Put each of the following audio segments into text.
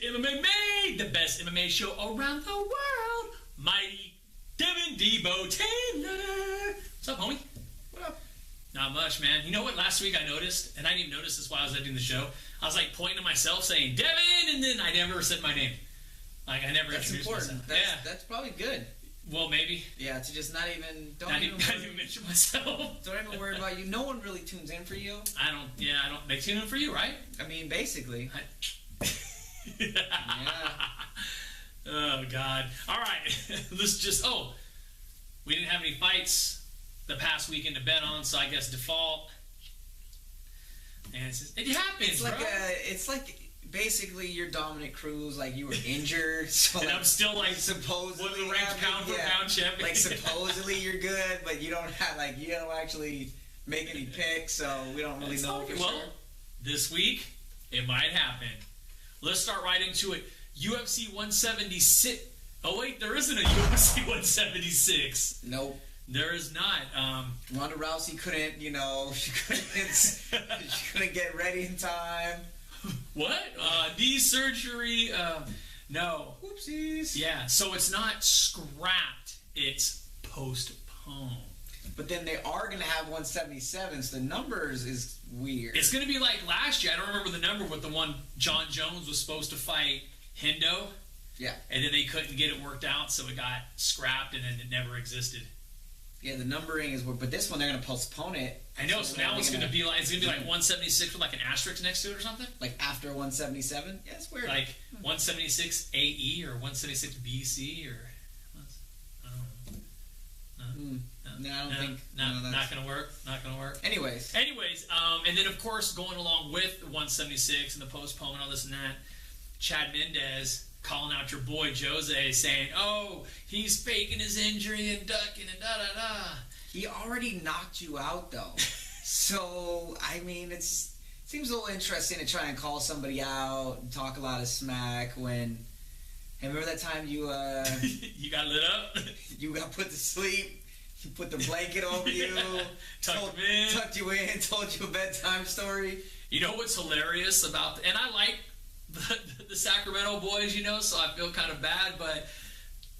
MMA MADE, the best MMA show around the world. Mighty Devin Debo Taylor. What's up, homie? What up? Not much, man. You know what? Last week I noticed, and I didn't even notice this while I was editing the show. I was like pointing to myself saying Devin, and then I never said my name. Like I never introduced myself. That's probably good. Well, maybe. Yeah, to just not even mention myself. Don't even worry about you. No one really tunes in for you. I don't. They tune in for you, right? I mean, basically. Yeah. Oh God. All right. Let's just. Oh, we didn't have any fights the past weekend to bet on, so I guess default. And it happens, bro. It's like basically your Dominic Cruz, like you were injured, so and like, I'm still like supposedly one of the ranked pound for pound champion. Like supposedly you're good, but you don't actually make any picks, so we don't really know for sure. This week it might happen. Let's start right into it. UFC 176. Oh wait, there isn't a UFC 176. Nope. There is not. Ronda Rousey couldn't, she couldn't get ready in time. What? Knee surgery? No. Whoopsies. Yeah, so it's not scrapped. It's postponed. But then they are going to have 177, so the numbers is weird. It's going to be like last year. I don't remember the number, but the one John Jones was supposed to fight Hendo. Yeah. And then they couldn't get it worked out, so it got scrapped, and then it never existed. Yeah, the numbering is weird, but this one they're going to postpone it. I know, so now it's going to be like 176 with like an asterisk next to it or something? Like after 177? Yeah, it's weird. Like 176 AE or 176 BC or... I don't think. Not going to work. Not going to work. Anyways, and then of course going along with 176 and the postponement, all this and that, Chad Mendez calling out your boy Jose, saying, "Oh, he's faking his injury and ducking and da da da." He already knocked you out though, so I mean, it seems a little interesting to try and call somebody out and talk a lot of smack when. Hey, remember that time you you got lit up? You got put to sleep. He put the blanket over you, tucked you in, told you a bedtime story. You know what's hilarious about, and I like the Sacramento boys, so I feel kind of bad, but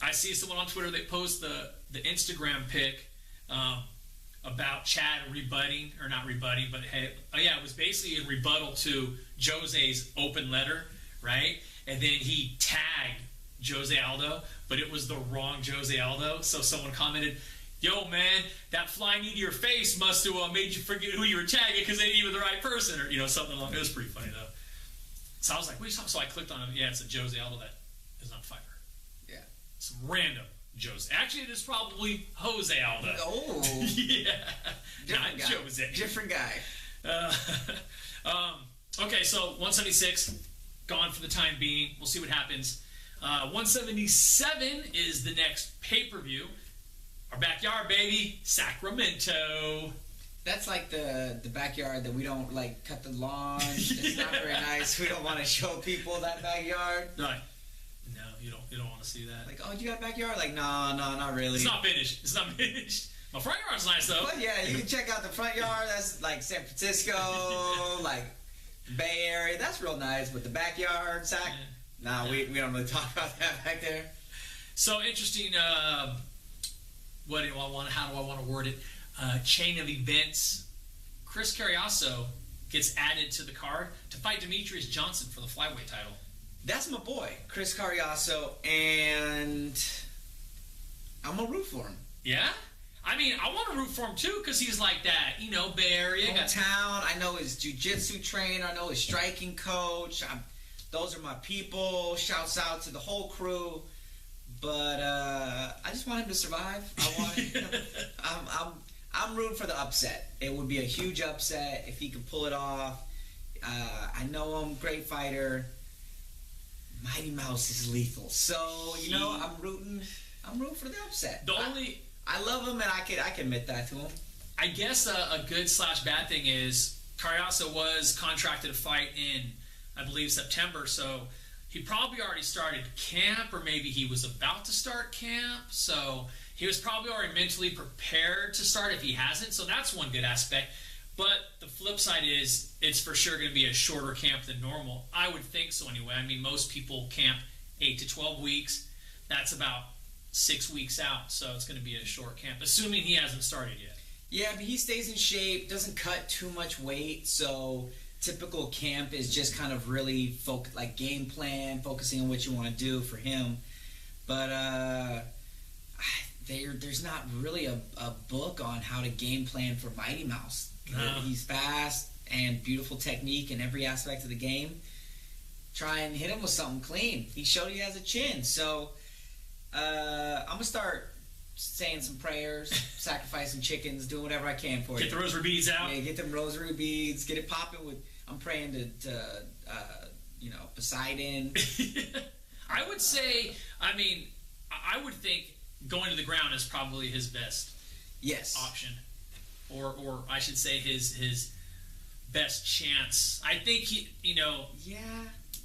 I see someone on Twitter, they post the Instagram pic about Chad rebutting, or not rebutting, but hey, it was basically a rebuttal to Jose's open letter, right? And then he tagged Jose Aldo, but it was the wrong Jose Aldo, so someone commented, "Yo, man, that flying knee to your face must have made you forget who you were tagging because they ain't even the right person," or something along. It was pretty funny though. So I was like, "Wait, so I clicked on him. Yeah, it's a Jose Aldo that is on Fiverr. Yeah, some random Jose. Actually, it is probably Jose Aldo. Oh, yeah, different not guy. Jose. Different guy. Okay, so 176 gone for the time being. We'll see what happens. 177 is the next pay-per-view. Our backyard, baby, Sacramento. That's like the backyard that we don't like cut the lawn. It's not very nice. We don't want to show people that backyard. No, you don't want to see that. Like, oh, you got a backyard? Like, no, not really. It's not finished. My front yard's nice though. But yeah, you can check out the front yard. That's like San Francisco, like Bay Area. That's real nice. But the backyard, we don't really talk about that back there. So interesting. How do I want to word it? Chain of events. Chris Carriasso gets added to the card to fight Demetrius Johnson for the flyweight title. That's my boy, Chris Carriasso, and I'm gonna root for him. Yeah? I mean, I want to root for him too because he's like that, Bay Area. Hometown. I know his jiu-jitsu trainer. I know his striking coach. Those are my people. Shouts out to the whole crew. But I just want him to survive. I'm rooting for the upset. It would be a huge upset if he could pull it off. I know him, great fighter. Mighty Mouse is lethal. So I'm rooting for the upset. I love him, and I can admit that to him. I guess a good/bad thing is Carriasso was contracted to fight in, I believe, September. So he probably already started camp, or maybe he was about to start camp. So he was probably already mentally prepared to start if he hasn't. So that's one good aspect. But the flip side is it's for sure going to be a shorter camp than normal. I would think so anyway. I mean, most people camp 8 to 12 weeks. That's about 6 weeks out, so it's going to be a short camp, assuming he hasn't started yet. Yeah, but he stays in shape, doesn't cut too much weight, so typical camp is just kind of really like game plan, focusing on what you want to do for him. But there's not really a book on how to game plan for Mighty Mouse. No. He's fast and beautiful technique in every aspect of the game. Try and hit him with something clean. He showed he has a chin, so I'm going to start saying some prayers, sacrificing chickens, doing whatever I can for you. Get the rosary beads out. Yeah, get them rosary beads, get it popping with. I'm praying to Poseidon. I would say, I would think going to the ground is probably his best option. Or I should say his best chance. I think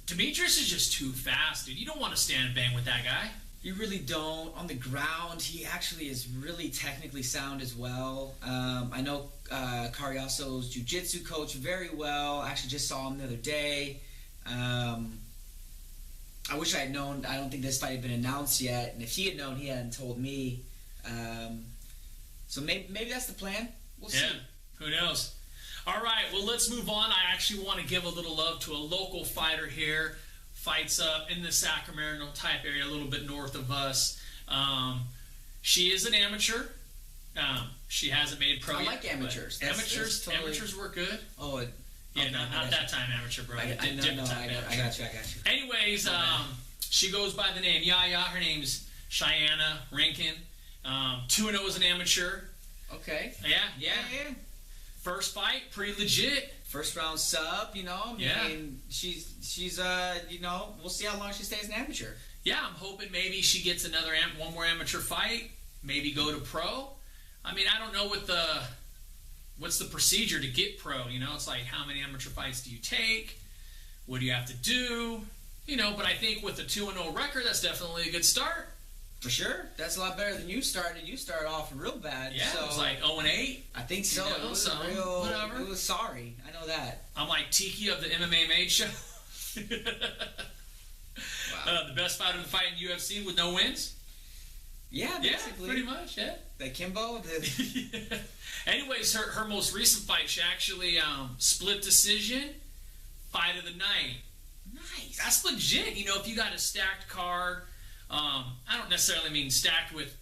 Demetrius is just too fast, dude. You don't want to stand and bang with that guy. You really don't. On the ground, he actually is really technically sound as well. I know Cariaso's jiu-jitsu coach very well. I actually just saw him the other day. I wish I had known. I don't think this fight had been announced yet. And if he had known, he hadn't told me. So maybe that's the plan. We'll see. Who knows? All right, well, let's move on. I actually want to give a little love to a local fighter here. Fights up in the Sacramento type area, a little bit north of us. She is an amateur. She hasn't made pro yet. I like amateurs. Amateurs work good. Oh, yeah, not that time amateur, bro. I got you. Anyways, she goes by the name Yaya. Her name's Shaianna Rincon. 2-0 as an amateur. Okay. Yeah. First fight, pretty legit. First round sub, she's we'll see how long she stays an amateur. Yeah, I'm hoping maybe she gets one more amateur fight, maybe go to pro. I don't know what's the procedure to get pro, it's like how many amateur fights do you take? What do you have to do? But I think with a 2-0 record, that's definitely a good start. For sure. That's a lot better than you started. You started off real bad. Yeah, so, it was like 0-8. I think so. It was whatever. It was sorry. I know that. I'm like Tiki of the MMA MADE show. Wow. The best fighter to fight in UFC with no wins? Yeah, basically. Yeah, pretty much, yeah. The Kimbo? Anyways, her most recent fight, she actually split decision, fight of the night. Nice. That's legit. If you got a stacked card, I don't necessarily mean stacked with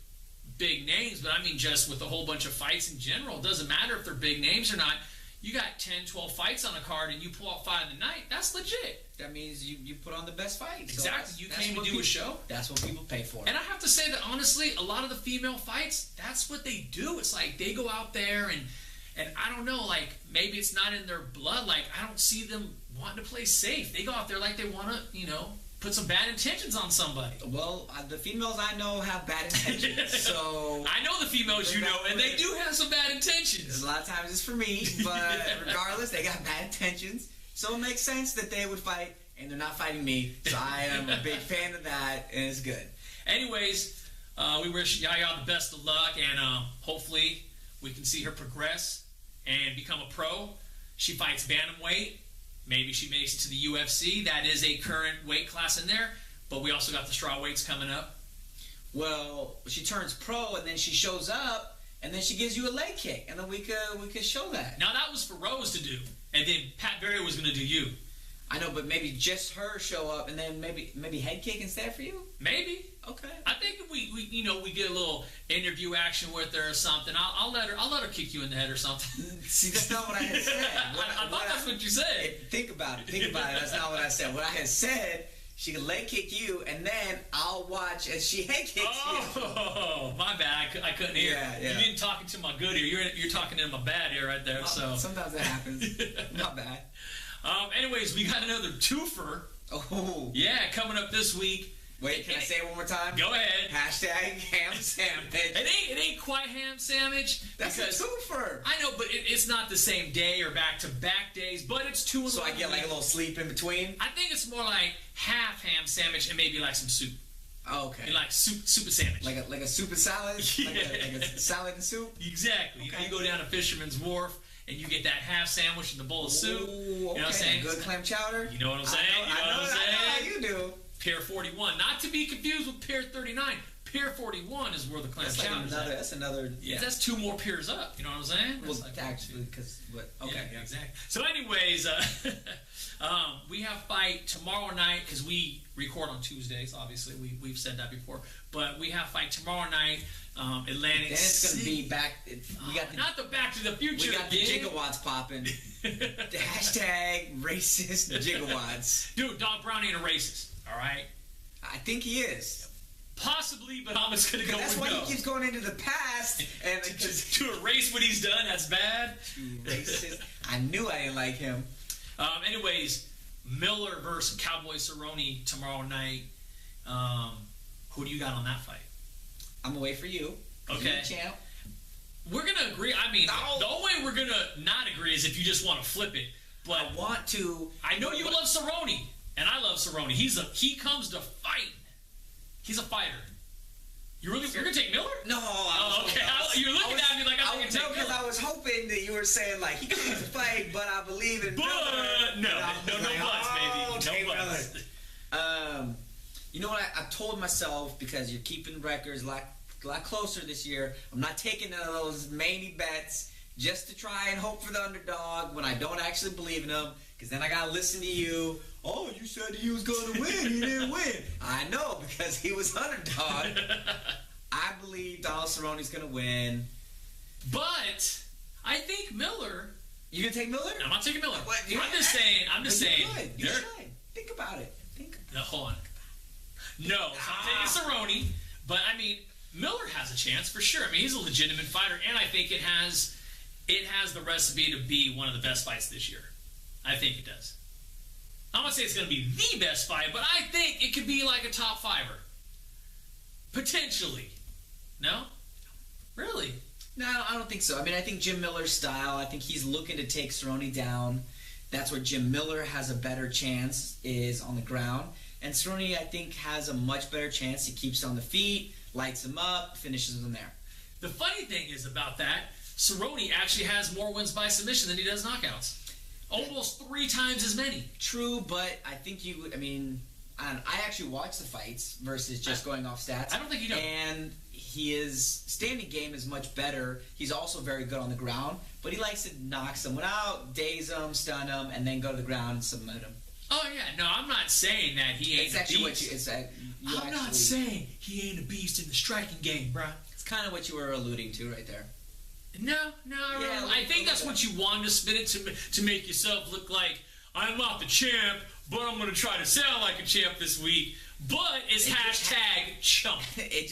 big names, but I mean just with a whole bunch of fights in general. It doesn't matter if they're big names or not. You got 10, 12 fights on a card and you pull out fight of the night. That's legit. That means you put on the best fight. Exactly. So you came to do a show. That's what people pay for. And I have to say that honestly, a lot of the female fights, that's what they do. It's like they go out there and I don't know, like maybe it's not in their blood. Like I don't see them wanting to play safe. They go out there like they want to, put some bad intentions on somebody. Well, the females I know have bad intentions, so... I know the females you know, and they do have some bad intentions. A lot of times it's for me, but regardless, they got bad intentions. So it makes sense that they would fight, and they're not fighting me, so I am a big fan of that, and it's good. Anyways, we wish Yaya the best of luck, and hopefully we can see her progress and become a pro. She fights bantamweight. Maybe she makes it to the UFC. That is a current weight class in there. But we also got the straw weights coming up. Well, she turns pro, and then she shows up, and then she gives you a leg kick, and then we could show that. Now, that was for Rose to do. And then Pat Berry was going to do you. I know, but maybe just her show up, and then maybe head kick instead for you? Maybe. Okay. I think if we get a little interview action with her or something, I'll let her kick you in the head or something. See, that's not what I had said. I thought that's what you said. Think about it. That's not what I said. What I had said, she can leg kick you, and then I'll watch as she head kicks you. Oh, my bad. I couldn't hear. Yeah. You didn't talk into my good ear. You're talking into my bad ear right there. So sometimes that happens. Not bad. Anyways, we got another twofer. Oh. Yeah, coming up this week. Wait, can I say it one more time? Go ahead. Hashtag ham sandwich. It ain't quite ham sandwich. That's a twofer. I know, but it's not the same day or back-to-back days, but it's 2 in the So I get like a little sleep in between? I think it's more like half ham sandwich and maybe like some soup. Oh, okay. And like soup and sandwich. Like a soup and salad? Yeah. Like a salad and soup? Exactly. Okay. You go down to Fisherman's Wharf and you get that half sandwich and the bowl of soup. Ooh, okay. You know what I'm saying? Good clam chowder. You know what I'm saying? I know how you do. Pier 41, not to be confused with Pier 39. Pier 41 is where the clam chowder is. That's another. Yeah. That's 2 more piers up. You know what I'm saying? Well, actually, because okay, yeah, exactly. So, anyways, we have fight tomorrow night because we record on Tuesdays. Obviously, we've said that before, but we have fight tomorrow night. Atlantic. Then it's going to be back. We got not the Back to the Future. We got the gigawatts popping. The hashtag racist gigawatts. Dude, Doc Brown ain't a racist. All right. I think he is. Possibly, but I'm just going to go that's with why no. he keeps going into the past and to erase what he's done. That's bad. Racist. I knew I didn't like him. Anyways, Miller versus Cowboy Cerrone tomorrow night. Who do you got on that fight? I'm gonna wait for you. Okay. You're the champ. We're gonna agree. I mean, the only way we're gonna not agree is if you just want to flip it. But I want to. I know you love Cerrone, and I love Cerrone. He comes to fight. He's a fighter. You're gonna take Miller? No. Okay. You're looking at me like I'm gonna take Miller. Because I was hoping that you were saying like he comes to fight, but I believe in Miller. No buts, baby. No buts. You know what? I told myself, because you're keeping records a lot closer this year, I'm not taking none of those many bets just to try and hope for the underdog when I don't actually believe in him, because then I got to listen to you. Oh, you said he was going to win. He didn't win. I know, because he was underdog. I believe Donald Cerrone's going to win. But I think Miller... You going to take Miller? I'm not taking Miller. What? I'm just saying. You should. Think about it. No, hold on. No, so I'm taking Cerrone, but I mean, Miller has a chance for sure. I mean, he's a legitimate fighter, and I think it has the recipe to be one of the best fights this year. I think it does. I'm not saying it's going to be the best fight, but I think it could be like a top fiver. Potentially. No? Really? No, I don't think so. I mean, I think Jim Miller's style, I think he's looking to take Cerrone down. That's where Jim Miller has a better chance, is on the ground. And Cerrone, I think, has a much better chance. He keeps on the feet, lights him up, finishes him there. The funny thing is about that, Cerrone actually has more wins by submission than he does knockouts. Almost 3 times as many. True, but I think I actually watch the fights versus just going off stats. I don't think you do. And his standing game is much better. He's also very good on the ground, but he likes to knock someone out, daze them, stun them, and then go to the ground and submit them. Oh, yeah. No, I'm not saying that he ain't a beast. I'm not saying he ain't a beast in the striking game, bro. It's kind of what you were alluding to right there. No, I think that's what you wanted to spin it to make yourself look like, I'm not the champ, but I'm going to try to sound like a champ this week. But it's hashtag chump. It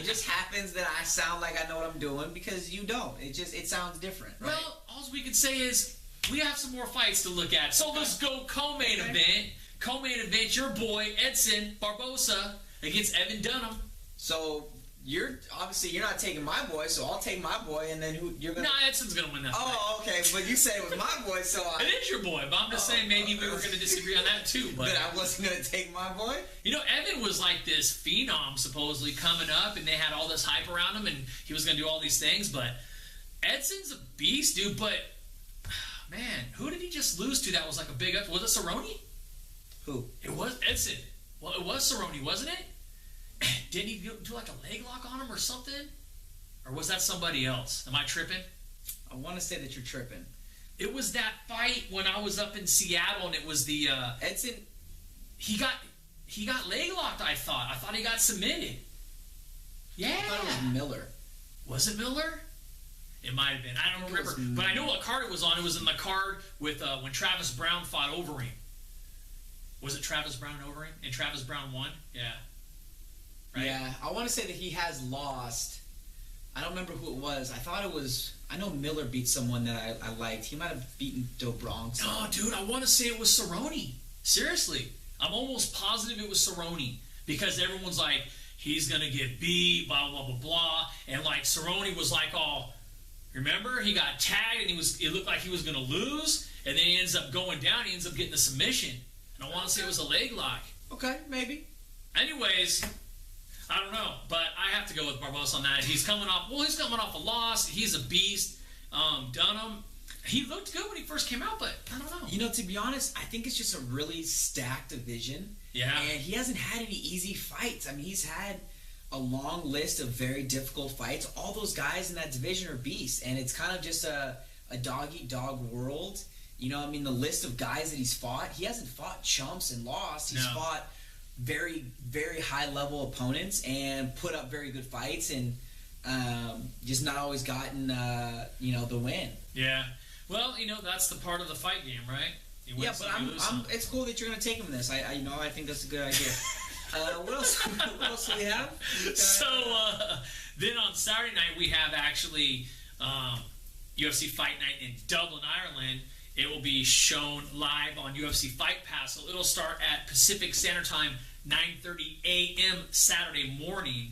just happens that I sound like I know what I'm doing because you don't. It sounds different, right? Well, all we can say is we have some more fights to look at. So let's go co-main event. Co-main event, your boy Edson Barboza against Evan Dunham. So you're not taking my boy, so I'll take my boy, and then who you're gonna? Nah, Edson's gonna win that fight. Oh, okay, but you said it was my boy, so it is your boy. But I'm just saying maybe we were gonna disagree on that too. But I wasn't gonna take my boy. You know, Evan was like this phenom supposedly coming up, and they had all this hype around him, and he was gonna do all these things. But Edson's a beast, dude. But man, who did he just lose to? That was like a big up. Was it Cerrone? Who? It was Edson. Well, it was Cerrone, wasn't it? Didn't he do like a leg lock on him or something? Or was that somebody else? Am I tripping? I want to say that you're tripping. It was that fight when I was up in Seattle, and it was the Edson. He got leg locked. I thought he got submitted. Yeah. I thought it was Miller. Was it Miller? It might have been. I don't remember. But I know what card it was on. It was in the card with when Travis Brown fought Overeem. Was it Travis Brown and Overeem? And Travis Brown won? Yeah. Right? Yeah, I want to say that he has lost. I don't remember who it was. I know Miller beat someone that I liked. He might have beaten Dobrong. No, dude, I want to say it was Cerrone. Seriously. I'm almost positive it was Cerrone. Because everyone's like, he's going to get beat, blah, blah, blah, blah. And like, Cerrone was like all, remember? He got tagged and it looked like he was going to lose. And then he ends up going down. He ends up getting the submission. And I want to say it was a leg lock. Okay, maybe. Anyways, I don't know, but I have to go with Barboza on that. He's coming off a loss. He's a beast. Dunham, he looked good when he first came out, but I don't know. You know, to be honest, I think it's just a really stacked division. Yeah. And he hasn't had any easy fights. I mean, he's had a long list of very difficult fights. All those guys in that division are beasts, and it's kind of just a dog-eat-dog world. You know, I mean, the list of guys that he's fought, he hasn't fought chumps and lost. He's fought very, very high-level opponents and put up very good fights, and just not always gotten, the win. Yeah. Well, that's the part of the fight game, right? Yeah, but it's cool that you're going to take him in this. I think that's a good idea. What else do we have? So, then on Saturday night, we have actually UFC Fight Night in Dublin, Ireland. It will be shown live on UFC Fight Pass. So it'll start at Pacific Standard Time, 9:30 a.m. Saturday morning.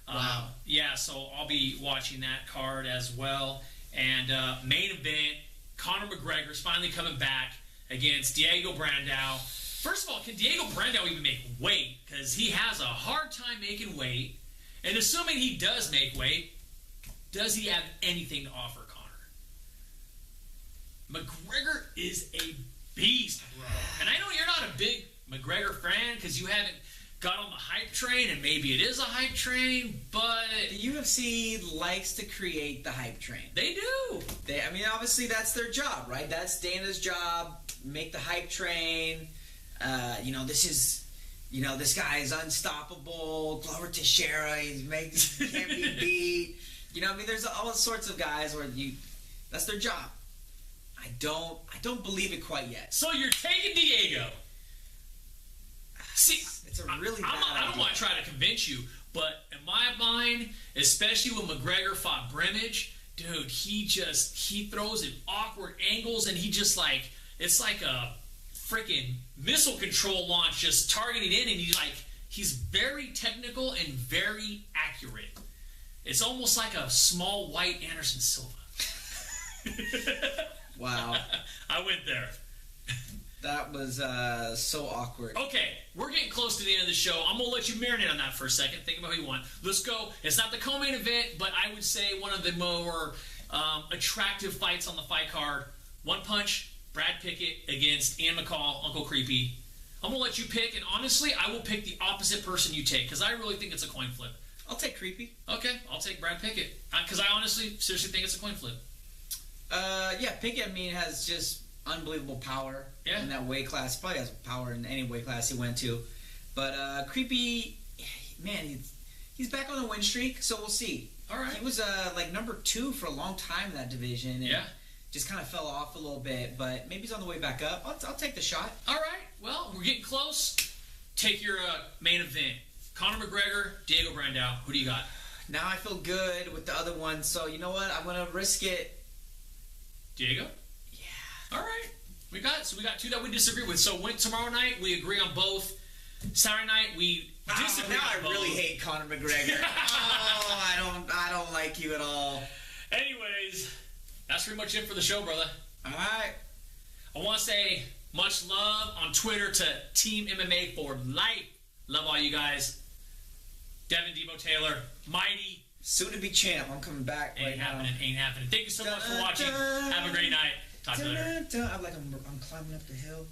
Wow. Yeah, so I'll be watching that card as well. And main event, Conor McGregor's finally coming back against Diego Brandao. First of all, can Diego Brandao even make weight? Because he has a hard time making weight. And assuming he does make weight, does he have anything to offer Conor? McGregor is a beast, bro. And I know you're not a big McGregor fan because you haven't got on the hype train, and maybe it is a hype train, but the UFC likes to create the hype train. They do. Obviously that's their job, right? That's Dana's job. Make the hype train. This guy is unstoppable. Glover Teixeira, he can't be beat. There's all sorts of guys where that's their job. I don't believe it quite yet. So you're taking Diego. See, it's a really bad idea. I don't want to try to convince you, but in my mind, especially when McGregor fought Brimage, dude, he throws in awkward angles, and he just it's like a freaking missile control launch, just targeting in, and he's very technical and very accurate. It's almost like a small white Anderson Silva. Wow. I went there. That was so awkward. Okay, we're getting close to the end of the show. I'm going to let you marinate on that for a second. Think about who you want. Let's go. It's not the co-main event, but I would say one of the more attractive fights on the fight card. One punch, Brad Pickett against Ian McCall, Uncle Creepy. I'm going to let you pick, and honestly, I will pick the opposite person you take, because I really think it's a coin flip. I'll take Creepy. Okay, I'll take Brad Pickett, because I honestly, seriously think it's a coin flip. Pickett, has just unbelievable power in that weight class. Probably has power in any weight class he went to. But Creepy, man, he's back on the win streak, so we'll see. All right. He was number 2 for a long time in that division. And just kind of fell off a little bit, but maybe he's on the way back up. I'll take the shot. All right. Well, we're getting close. Take your main event. Conor McGregor, Diego Brandao. Who do you got? Now I feel good with the other one, so you know what? I'm going to risk it. Diego? Yeah. All right. We got 2 that we disagree with. So tomorrow night, we agree on both. Saturday night, we disagree on both. Now I really hate Conor McGregor. I don't like you at all. Anyways, that's pretty much it for the show, brother. All right. I want to say much love on Twitter to Team MMA for life. Love all you guys. Devin Debo Taylor, Mighty. Soon to be champ. I'm coming back right now. Ain't happening. Thank you so much for watching. Have a great night. Talk to you later. I'm climbing up the hill.